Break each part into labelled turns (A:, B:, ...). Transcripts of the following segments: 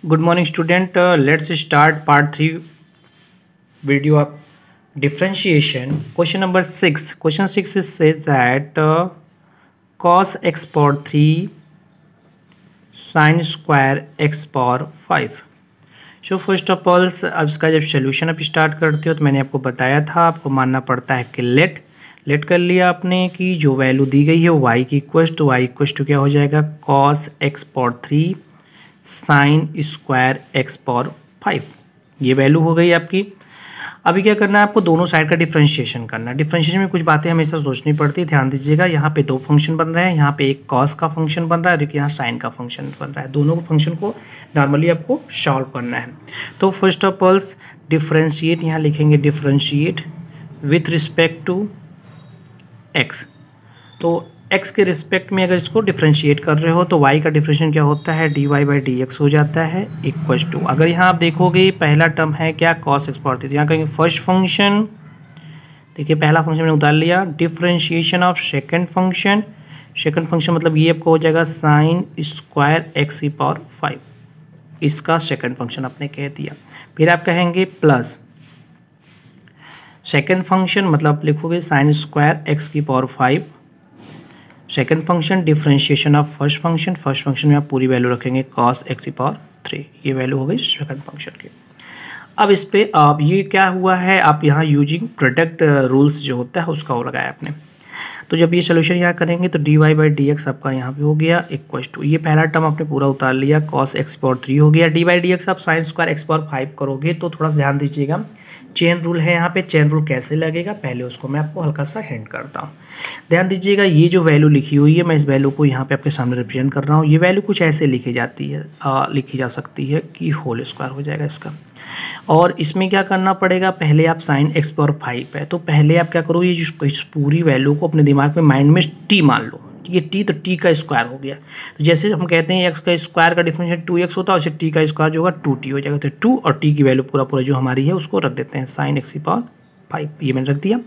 A: Good morning, student. Let's start part 3 video of differentiation. Question number 6. Question 6 says that cos x power 3 sin square x power 5. So first of all अब इसका जब solution आप start करते हो तो मैंने आपको बताया था आपको मानना पड़ता है कि लेट कर लिया आपने कि जो वैल्यू दी गई है y की इक्वल टू क्या हो जाएगा cos x power 3 sine square x power 5 ये वैल्यू हो गई आपकी। अभी क्या करना है आपको दोनों साइड का डिफरेंशिएशन करना है। डिफरेंशिएशन में कुछ बातें हमेशा सोचनी पड़ती है, ध्यान दीजिएगा। यहाँ पे दो फंक्शन बन रहे हैं, यहाँ पे एक कॉस का फंक्शन बन रहा है और एक यहाँ साइन का फंक्शन बन रहा है। दोनों फंक्शन को नॉर्मली आपको सॉल्व करना है। तो फर्स्ट ऑफ ऑल डिफरेंशिएट यहाँ लिखेंगे differentiate with respect to x. तो x के रिस्पेक्ट में अगर इसको डिफरेंशिएट कर रहे हो तो y का डिफरेंशिएशन क्या होता है dy बाई डी एक्स हो जाता है इक्वल टू, अगर यहाँ आप देखोगे पहला टर्म है क्या cos x पावर 3, तो यहाँ कहेंगे फर्स्ट फंक्शन, देखिए पहला फंक्शन मैंने उतार लिया, डिफरेंशिएशन ऑफ सेकंड फंक्शन मतलब ये आपको हो जाएगा साइन स्क्वायर एक्स की पावर 5, इसका सेकंड फंक्शन आपने कह दिया। फिर आप कहेंगे प्लस सेकंड फंक्शन मतलब आप लिखोगे साइन स्क्वायर एक्स की power 5, second function differentiation of first function में आप पूरी वैल्यू रखेंगे cos x की पावर 3, ये वैल्यू हो गई सेकंड फंक्शन की। अब इस पे आप ये क्या हुआ है, आप यहाँ यूजिंग प्रोडक्ट रूल्स जो होता है उसका वो लगाया आपने। तो जब ये सोल्यूशन यहाँ करेंगे तो dy बाई डी एक्स आपका यहाँ पे हो गया इक्वल टू, ये पहला टर्म आपने पूरा उतार लिया cos x पावर 3 हो गया, dy बाई डी एक्स आप साइन स्क्वायर एक्स पावर 5 करोगे तो थोड़ा सा ध्यान दीजिएगा, चेन रूल है यहाँ पे। चेन रूल कैसे लगेगा पहले उसको मैं आपको हल्का सा हिंट करता हूँ। ध्यान दीजिएगा, ये जो वैल्यू लिखी हुई है मैं इस वैल्यू को यहाँ पे आपके सामने रिप्रेजेंट कर रहा हूँ। ये वैल्यू कुछ ऐसे लिखी जा सकती है कि होल स्क्वायर हो जाएगा इसका। और इसमें क्या करना पड़ेगा, पहले आप साइन एक्स पावर 5 है तो पहले आप क्या करो, ये जो इस पूरी वैल्यू को अपने दिमाग में माइंड में टी मान लो, ये टी तो टी का स्क्वायर हो गया। तो जैसे हम कहते हैं एक्स का स्क्वायर का डिफरेंशिएशन 2x होता है, वैसे टी का स्क्वायर जो होगा 2t हो जाएगा। तो 2 और टी की वैल्यू पूरा जो हमारी है उसको रख देते हैं साइन एक्स की पावर 5, ये मैंने रख दिया।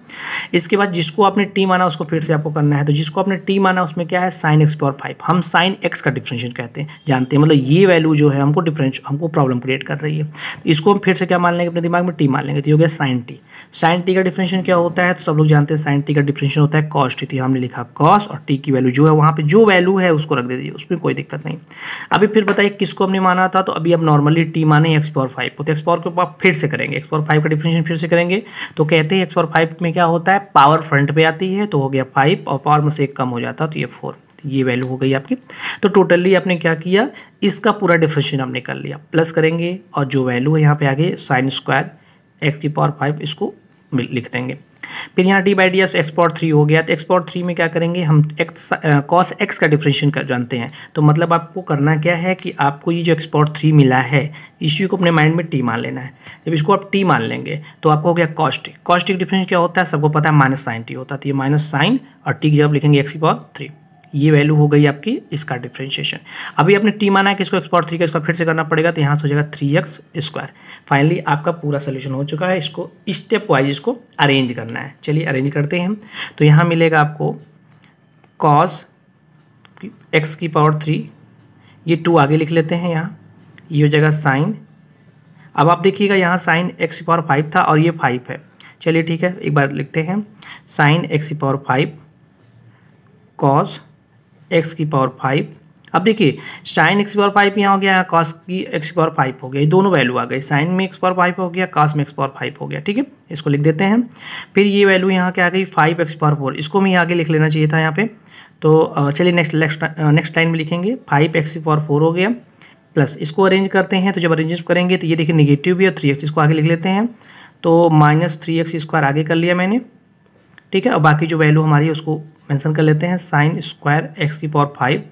A: इसके बाद जिसको आपने टी माना उसको फिर से आपको करना है, तो जिसको आपने टी माना उसमें क्या है साइन एक्स पावर 5, हम साइन एक्स का डिफरेंशिएशन कहते हैं जानते हैं, मतलब ये वैल्यू जो है हमको प्रॉब्लम क्रिएट कर रही है। तो इसको हम फिर से क्या मान लेंगे, अपने दिमाग में टी मान लेंगे, तो ये हो गया साइन टी। साइन टी का डिफरेंशिएशन क्या होता है, तो सब लोग जानते हैं साइन टी का डिफरेंशिएशन होता है कॉस टी। हमने लिखा कॉस और टी की वैल्यू जो है वहाँ पे जो वैल्यू है उसको रख दे दीजिए, उसमें कोई दिक्कत नहीं। अभी फिर बताइए किसको हमने माना था, तो अभी अब नॉर्मली टी माने एक्स पावर 5 को, तो एक्स पावर के ऊपर फिर से करेंगे, एक्स पावर 5 का डिफरेंशिएशन फिर से करेंगे। तो कहते हैं एक्स पावर 5 में क्या होता है पावर फ्रंट पे आती है, तो हो गया 5 और पावर में से 1 कम हो जाता है तो ये 4, ये वैल्यू हो गई आपकी। तो टोटली आपने क्या किया, इसका पूरा डिफरेंशिएशन हमने कर लिया, प्लस करेंगे और जो वैल्यू है यहाँ पे आगे साइन स्क्वायर एक्स की पावर 5 इसको लिख देंगे। फिर यहाँ D by D x power 3 हो गया, तो एक्स पावर 3 में क्या करेंगे हम कॉस एक्स का डिफरेंशिएशन कर जानते हैं। तो मतलब आपको करना क्या है कि आपको ये जो एक्स पावर 3 मिला है इसी को अपने माइंड में टी मान लेना है। जब इसको आप टी मान लेंगे तो आपको हो गया कॉस टी। कॉस टी का डिफरेंशिएशन क्या होता है सबको पता है, माइनस साइन टी होता है, तो ये माइनस साइन और टी की जब लिखेंगे एक्स की पावर 3, ये वैल्यू हो गई आपकी इसका डिफरेंशिएशन। अभी आपने टी माना है कि इसको एक्स पावर 3 का इसका फिर से करना पड़ेगा, तो यहाँ से हो जाएगा 3x स्क्वायर। फाइनली आपका पूरा सोल्यूशन हो चुका है, इसको स्टेप वाइज इसको अरेंज करना है। चलिए अरेंज करते हैं। तो यहाँ मिलेगा आपको cos x की पावर 3, ये 2 आगे लिख लेते हैं, यहाँ ये हो जाएगा साइन। अब आप देखिएगा यहाँ साइन x की पावर 5 था और ये 5 है, चलिए ठीक है एक बार लिखते हैं साइन x की पावर 5 cos x की पावर 5। अब देखिए साइन एक्स की पावर 5 यहाँ हो गया, कॉस की एक्स की पावर 5 हो गया, ये दोनों वैल्यू आ गई, साइन में एक्स पावर 5 हो गया, कॉस में एक्स पावर 5 हो गया, ठीक है इसको लिख देते हैं। फिर ये वैल्यू यहाँ क्या आ गई 5x पावर 4, इसको मैं आगे लिख लेना चाहिए था यहाँ पे। तो चलिए नेक्स्ट लाइन में लिखेंगे 5x पावर 4 हो गया, प्लस इसको अरेंज करते हैं। तो जब अरेंज करेंगे तो ये देखिए निगेटिव भी है 3x, इसको आगे लिख लेते हैं, तो माइनस 3x स्क्वायर आगे कर लिया मैंने, ठीक है। और बाकी जो वैल्यू हमारी है उसको मेंशन कर लेते हैं साइन स्क्वायर एक्स की power 5,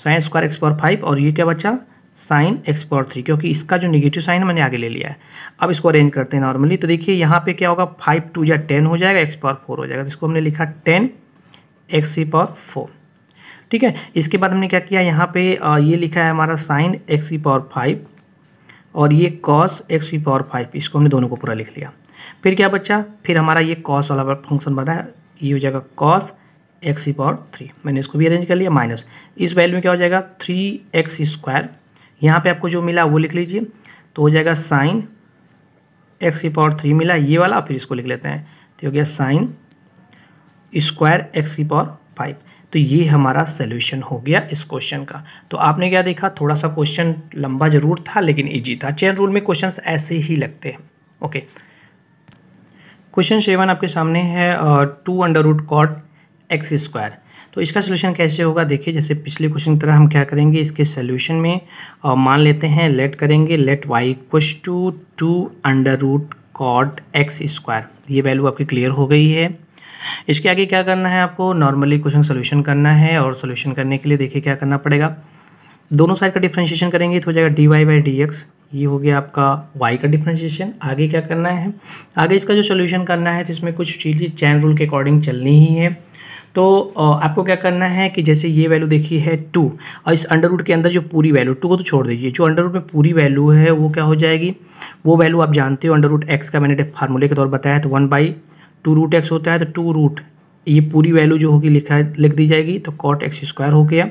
A: sine square x power 5 और ये क्या बचा साइन एक्स पावर 3, क्योंकि इसका जो निगेटिव साइन है मैंने आगे ले लिया है। अब इसको अरेंज करते हैं नॉर्मली, तो देखिए यहाँ पे क्या होगा 5 2 या 10 हो जाएगा, एक्स पावर 4 हो जाएगा, तो इसको हमने लिखा 10 एक्स की पावर 4, ठीक है। इसके बाद हमने क्या किया, यहाँ पे ये लिखा है हमारा साइन एक्स की पावर 5 और ये कॉस एक्स की पावर 5, इसको हमने दोनों को पूरा लिख लिया। फिर क्या बचा, फिर हमारा ये कॉस वाला फंक्शन बना है, ये हो जाएगा कॉस एक्स की पावर 3, मैंने इसको भी अरेंज कर लिया, माइनस इस वैल्यू में क्या हो जाएगा 3x स्क्वायर, यहाँ पे आपको जो मिला वो लिख लीजिए, तो हो जाएगा साइन एक्स की पावर 3 मिला ये वाला, फिर इसको लिख लेते हैं, तो हो गया साइन स्क्वायर एक्स की पावर 5। तो ये हमारा सोल्यूशन हो गया इस क्वेश्चन का। तो आपने क्या देखा, थोड़ा सा क्वेश्चन लंबा जरूर था लेकिन इजी था। चेन रूल में क्वेश्चंस ऐसे ही लगते हैं। ओके, क्वेश्चन 7 आपके सामने है 2√cot x स्क्वायर। तो इसका सोल्यूशन कैसे होगा, देखिए जैसे पिछले क्वेश्चन की तरह हम क्या करेंगे, इसके सोल्यूशन में मान लेते हैं लेट करेंगे, let y equals to 2√cot x square. ये वैल्यू आपकी क्लियर हो गई है। इसके आगे क्या करना है, आपको नॉर्मली क्वेश्चन सोल्यूशन करना है, और सोल्यूशन करने के लिए देखिए क्या करना पड़ेगा, दोनों साइड का डिफरेंशिएशन करेंगे तो हो जाएगा dy/dx। ये हो गया आपका y का डिफरेंशिएशन। आगे क्या करना है, आगे इसका जो सोल्यूशन करना है तो इसमें कुछ चीज़ें चैन रूल के अकॉर्डिंग चलनी ही है। तो आपको क्या करना है कि जैसे ये वैल्यू देखिए है 2, और इस अंडर रूट के अंदर जो पूरी वैल्यू 2 को तो छोड़ दीजिए, जो अंडर रूट में पूरी वैल्यू है वो क्या हो जाएगी, वो वैल्यू आप जानते हो अंडर रूट एक्स का मैंने फार्मूले के तौर बताया, तो 1/2√x होता है, तो 2 रूट ये पूरी वैल्यू जो होगी लिख दी जाएगी, तो cot x स्क्वायर हो गया,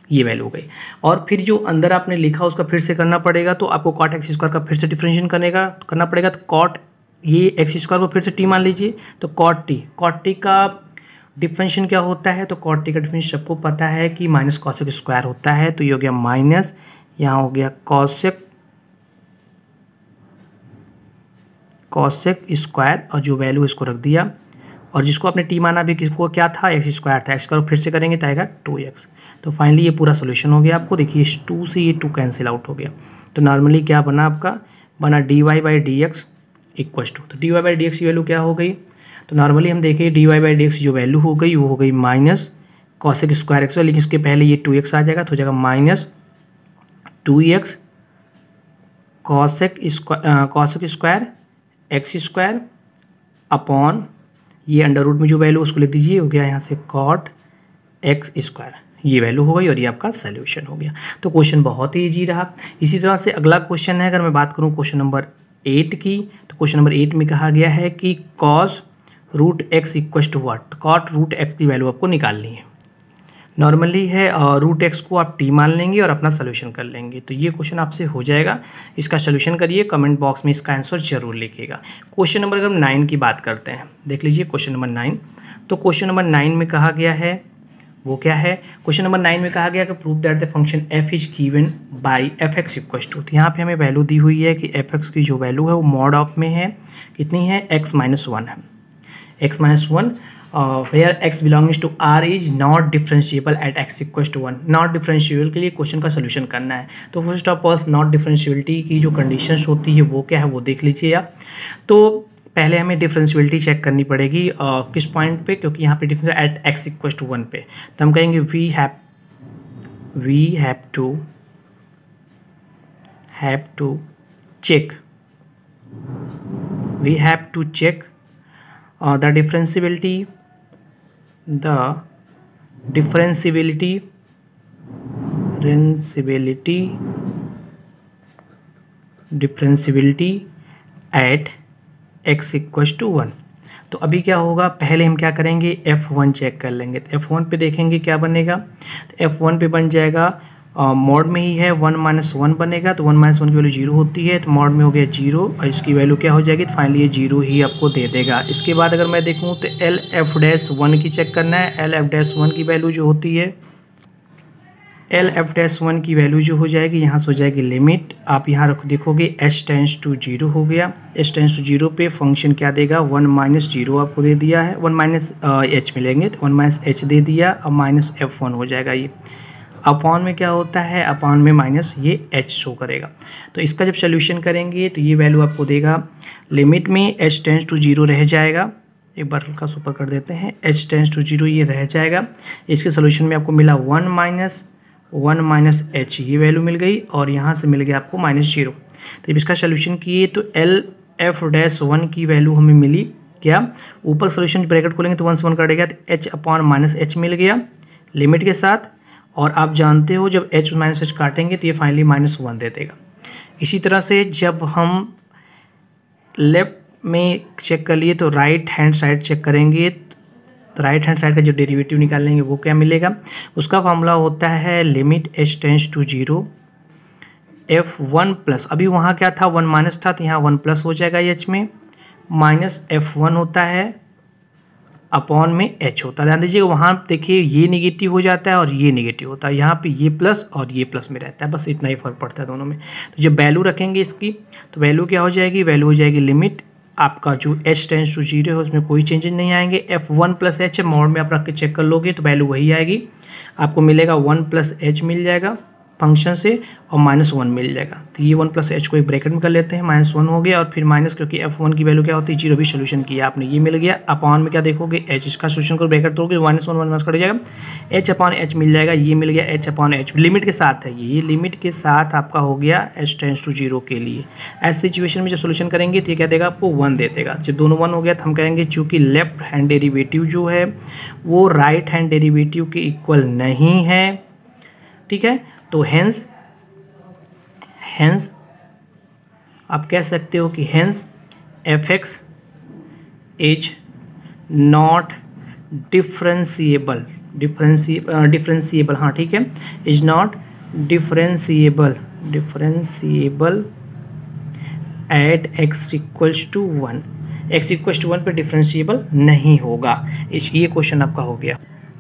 A: ये वैल्यू हो गई। और फिर जो अंदर आपने लिखा उसका फिर से करना पड़ेगा, तो आपको cot x स्क्वायर का फिर से डिफरेंशिएशन करना पड़ेगा। तो cot ये x स्क्वायर को फिर से t मान लीजिए, तो cot t का डिफरेंशिएशन क्या होता है, तो cot t का डिफरेंशिएशन सबको पता है कि माइनस cosec स्क्वायर होता है, तो ये हो गया माइनस, यहाँ हो गया cosec स्क्वायर, और जो वैल्यू इसको रख दिया, और जिसको आपने t माना भी किसको क्या था, x स्क्वायर था, x स्क्वायर फिर से करेंगे तो आएगा 2x। तो फाइनली ये पूरा सोल्यूशन हो गया। आपको देखिए इस 2 से ये 2 कैंसिल आउट हो गया, तो नॉर्मली क्या बना, आपका बना dy/dx इक्वल्स टू, तो dy/dx की वैल्यू क्या हो गई, तो नॉर्मली हम देखें dy/dx जो वैल्यू हो गई वो हो गई माइनस cosec स्क्वायर x, लेकिन इसके पहले ये 2x आ जाएगा, तो हो जाएगा minus 2x cosec square x square upon ये अंडर रूट में जो वैल्यू उसको लिख दीजिए, हो गया यहाँ से cot x स्क्वायर, ये वैल्यू हो गई और ये आपका सोल्यूशन हो गया। तो क्वेश्चन बहुत ही ईजी रहा। इसी तरह से अगला क्वेश्चन है, अगर मैं बात करूँ क्वेश्चन नंबर 8 की, तो क्वेश्चन नंबर 8 में कहा गया है कि cos√x इक्वल्स टू व्हाट, तो cot√x की वैल्यू आपको निकालनी है। नॉर्मली है √x को आप t मान लेंगे और अपना सोल्यूशन कर लेंगे, तो ये क्वेश्चन आपसे हो जाएगा। इसका सोल्यूशन करिए, कमेंट बॉक्स में इसका आंसर जरूर लिखिएगा। क्वेश्चन नंबर अगर 9 की बात करते हैं, देख लीजिए क्वेश्चन नंबर 9। तो क्वेश्चन नंबर 9 में कहा गया है वो क्या है, क्वेश्चन नंबर 9 में कहा गया कि prove that the function f is given by fx equals to, तो यहाँ पे हमें वैल्यू दी हुई है कि fx की जो वैल्यू है वो मॉड ऑफ में है, कितनी है, x-1 है, x-1 where x belongings to r is not differentiable at x equals to 1। Not differentiable के लिए क्वेश्चन का सोल्यूशन करना है, तो first of all not differentiability की जो कंडीशंस होती है वो क्या है वो देख लीजिए आप। तो पहले हमें डिफरेंशिएबिलिटी चेक करनी पड़ेगी किस पॉइंट पे, क्योंकि यहाँ पे difference at x equals to 1 पे, तो हम कहेंगे we have to check the differentiability at x equals to 1। तो अभी क्या होगा, पहले हम क्या करेंगे, f1 चेक कर लेंगे, तो f1 पे देखेंगे क्या बनेगा, तो f1 पे बन जाएगा मॉड में ही है 1-1 बनेगा, तो 1-1 की वैल्यू 0 होती है, तो मॉड में हो गया 0 और इसकी वैल्यू क्या हो जाएगी, तो फाइनली ये 0 ही आपको दे देगा। इसके बाद अगर मैं देखूँ तो LF-1 की चेक करना है। LF-1 की वैल्यू जो होती है, LF-1 की वैल्यू जो हो जाएगी यहाँ से हो जाएगी लिमिट, आप यहाँ देखोगे h टेंस टू 0 हो गया, h टेंस टू 0 पे फंक्शन क्या देगा, 1-0 आपको दे दिया है, 1-h मिलेंगे, तो 1-h दे दिया, अब -f1 हो जाएगा। ये अपॉन में क्या होता है, अपॉन में माइनस ये h शो करेगा। तो इसका जब सोल्यूशन करेंगे तो ये वैल्यू आपको देगा, लिमिट में h टेंस टू 0 रह जाएगा, एक बार हल्का सुपर कर देते हैं, h टेंस टू 0 ये रह जाएगा। इसके सोल्यूशन में आपको मिला 1-h ये वैल्यू मिल गई, और यहाँ से मिल गया आपको -0। तो जब इसका सोल्यूशन किए तो LF-1 की वैल्यू हमें मिली क्या, ऊपर सोल्यूशन ब्रैकेट खोलेंगे तो 1 से 1 कटेगा, तो h/-h मिल गया लिमिट के साथ, और आप जानते हो जब h-h काटेंगे तो ये फाइनली -1 दे देगा। इसी तरह से जब हम लेफ्ट में चेक कर लिए तो राइट हैंड साइड चेक करेंगे, तो राइट हैंड साइड का जो डेरिवेटिव निकालेंगे वो क्या मिलेगा, उसका फॉर्मूला होता है limit h tends to 0 F1 plus, अभी वहाँ क्या था 1 माइनस था तो यहाँ 1 प्लस हो जाएगा H में, माइनस F1 होता है अपॉन में H होता है। ध्यान दीजिएगा वहाँ देखिए ये निगेटिव हो जाता है और ये निगेटिव होता है, यहाँ पे ये प्लस और ये प्लस में रहता है, बस इतना ही फर्क पड़ता है दोनों में। तो जब वैल्यू रखेंगे इसकी तो वैल्यू क्या हो जाएगी, वैल्यू हो जाएगी लिमिट आपका जो h टेंस टू 0 है उसमें कोई चेंजेस नहीं आएंगे। F1 प्लस एच मोड में आप रख के चेक कर लोगे तो वैल्यू वही आएगी, आपको मिलेगा 1 प्लस एच मिल जाएगा फंक्शन से और -1 मिल जाएगा। तो ये 1 प्लस एच को एक ब्रैकेट में कर लेते हैं, -1 हो गया और फिर माइनस, क्योंकि F1 की वैल्यू क्या होती है 0 भी सोल्यूशन किया आपने, ये मिल गया। अपॉन में क्या देखोगे h, इसका सोल्यूशन को ब्रैकेट दोगे -1 कट जाएगा, h अपॉन एच मिल जाएगा, ये मिल गया h अपॉन एच, लिमिट के साथ है ये लिमिट के साथ आपका हो गया h टेंस टू 0 के लिए। ऐसी सिचुएशन में जब सोल्यूशन करेंगे तो ये क्या देगा आपको 1 दे देगा। जब दोनों 1 हो गया तो हम कहेंगे चूँकि लेफ्ट हैंड डेरिवेटिव जो है वो राइट हैंड डेरिवेटिव के इक्वल नहीं है, ठीक है। तो हेंस आप कह सकते हो कि hence f(x) is not differentiable, हाँ ठीक है, is not differentiable at x equals to 1, x equals to 1 पर डिफरेंशिएबल नहीं होगा। ये क्वेश्चन आपका हो गया।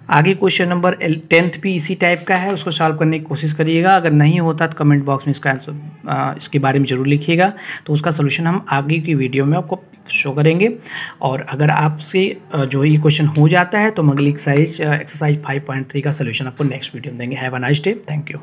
A: आगे क्वेश्चन नंबर 10th भी इसी टाइप का है, उसको सॉल्व करने की कोशिश करिएगा। अगर नहीं होता तो कमेंट बॉक्स में इसका आंसर इसके बारे में ज़रूर लिखिएगा, तो उसका सलूशन हम आगे की वीडियो में आपको शो करेंगे। और अगर आपसे जो ये क्वेश्चन हो जाता है तो हम अगली एक्सरसाइज 5.3 का सलूशन आपको नेक्स्ट वीडियो में देंगे। Have a nice day, thank you.